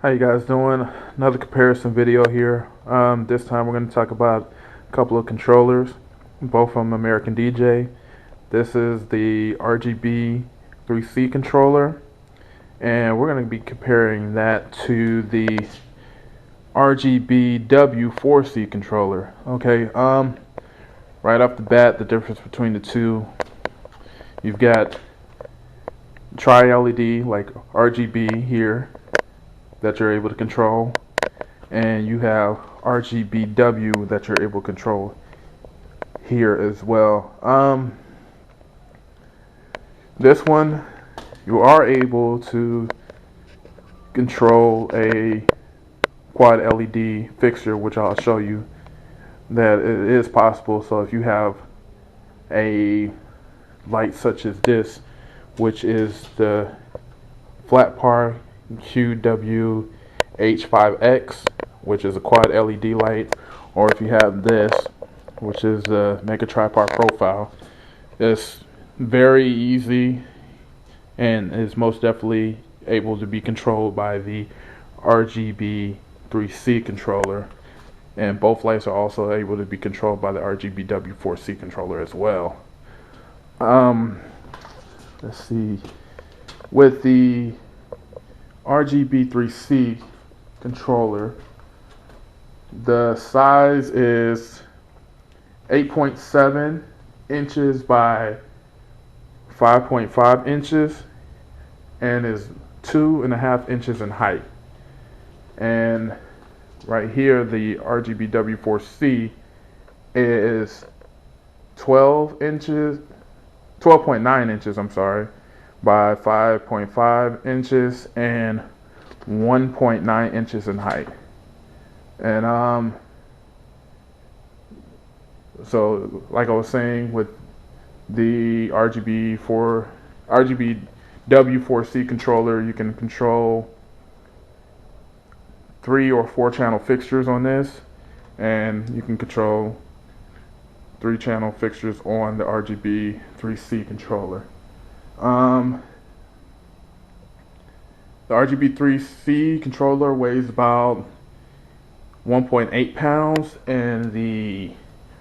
How you guys doing? Another comparison video here. This time we're going to talk about a couple of controllers, both from American DJ. This is the rgb3c controller, and we're going to be comparing that to the rgbw4c controller. Okay, right off the bat, the difference between the two, you've got tri-LED like RGB here that you're able to control, and you have rgbw that you're able to control here as well. This one, you are able to control a quad LED fixture, which I'll show you that it is possible. So if you have a light such as this, which is the flat par QWH5X, which is a quad LED light, or if you have this, which is the Mega Tripod Profile, it's very easy and is most definitely able to be controlled by the rgb3c controller, and both lights are also able to be controlled by the rgbw4c controller as well. Let's see, with the rgb3c controller, the size is 8.7 inches by 5.5 inches and is 2.5 inches in height. And right here, the rgbw4c is 12.9 inches, I'm sorry, by 5.5 inches and 1.9 inches in height. And so like I was saying, with the rgbw4c controller, you can control 3 or 4 channel fixtures on this, and you can control 3 channel fixtures on the rgb3c controller. The rgb3c controller weighs about 1.8 pounds, and the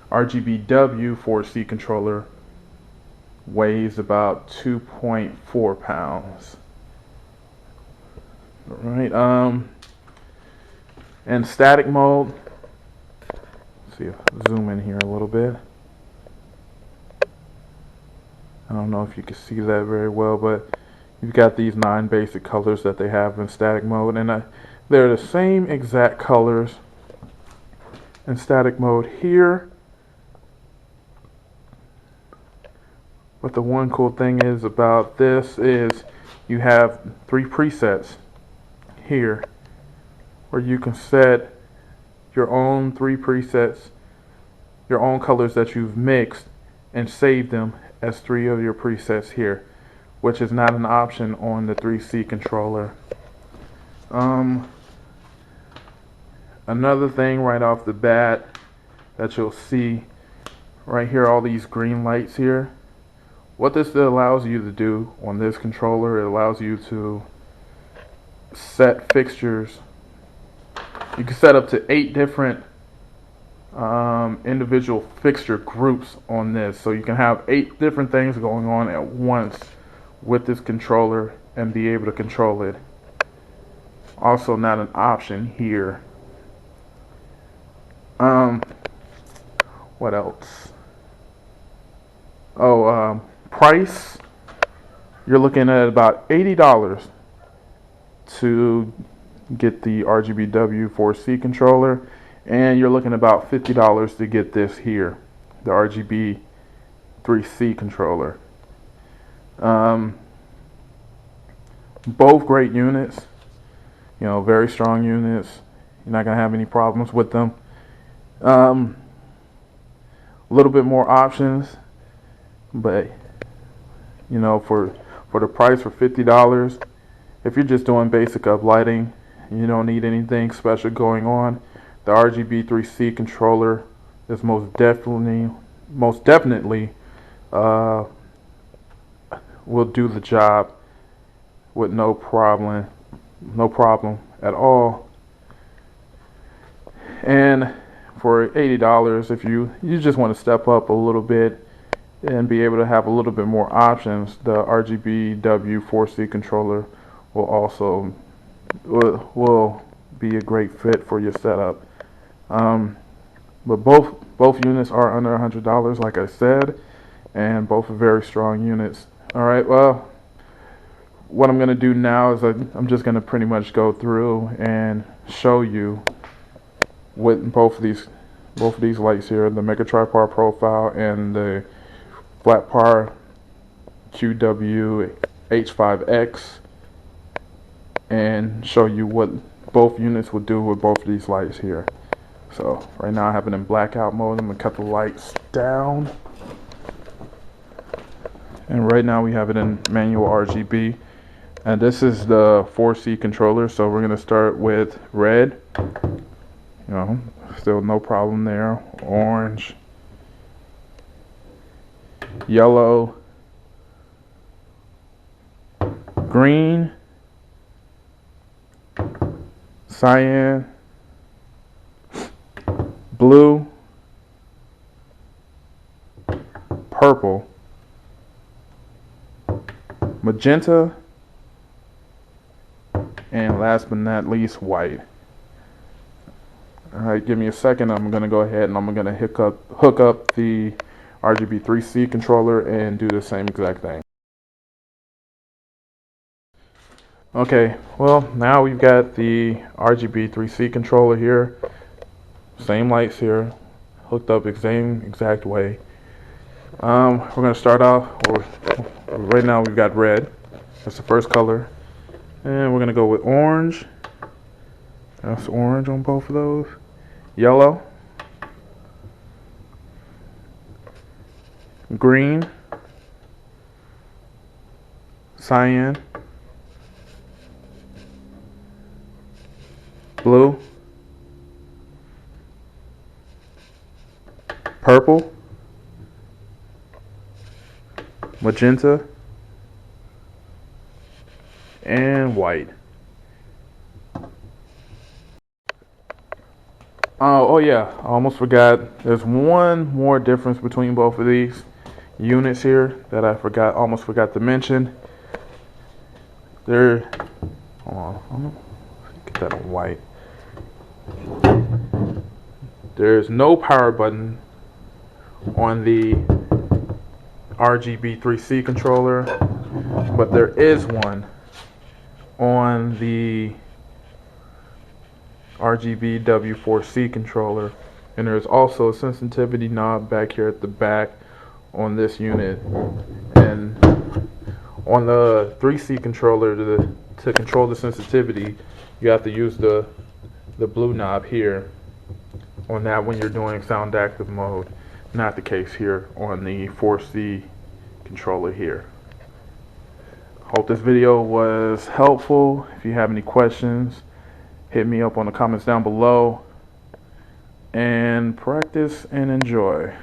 rgbw4c controller weighs about 2.4 pounds. All right. And static mode. Let's see if I zoom in here a little bit. I don't know if you can see that very well, but you've got these 9 basic colors that they have in static mode, and they're the same exact colors in static mode here. But the one cool thing is about this is you have 3 presets here where you can set your own 3 presets, your own colors that you've mixed, and save them as 3 of your presets here, which is not an option on the 3C controller. Another thing right off the bat that you'll see right here, all these green lights here, what this allows you to do on this controller, it allows you to set fixtures. You can set up to 8 different individual fixture groups on this, so you can have 8 different things going on at once with this controller and be able to control it. Also not an option here. What else? Price, you're looking at about $80 to get the rgbw4c controller, and you're looking at about $50 to get this here, the rgb3c controller. Both great units, very strong units. You're not gonna have any problems with them. A little bit more options, but for the price, for $50, if you're just doing basic uplighting, you don't need anything special going on, the rgb3c controller is most definitely will do the job with no problem at all. And for $80, if you just want to step up a little bit and be able to have a little bit more options, the rgbw4c controller will also will be a great fit for your setup. But both units are under $100, like I said, and both are very strong units. All right, well, what I'm going to do now is I'm just going to pretty much go through and show you with both of these lights here, the Mega Tripod Profile and the Flat Par QW-H5X, and show you what both units will do with both of these lights here. So right now I have it in blackout mode. I'm going to cut the lights down. And right now we have it in manual RGB. And this is the 4C controller, so we're going to start with red. You know, still no problem there. Orange, yellow, green, cyan, blue, purple, magenta, and last but not least, white. Alright, give me a second. I'm going to go ahead and I'm going to hook up the rgb3c controller and do the same exact thing. Okay, well, now we've got the rgb3c controller here. Same lights here, hooked up the same exact way. We're going to start off, right now we've got red. That's the first color. And we're going to go with orange. That's orange on both of those. Yellow. Green. Cyan. Blue. Purple. Magenta. And white. Oh yeah, I almost forgot. There's one more difference between both of these units here that I almost forgot to mention. Hold on, get that on white. There's no power button on the rgb3c controller, but there is one on the rgbw4c controller, and there's also a sensitivity knob back here at the back on this unit. And on the 3C controller, to control the sensitivity, you have to use the blue knob here on that when you're doing sound active mode. Not the case here on the 4C controller here. Hope this video was helpful. If you have any questions, hit me up on the comments down below, and practice and enjoy.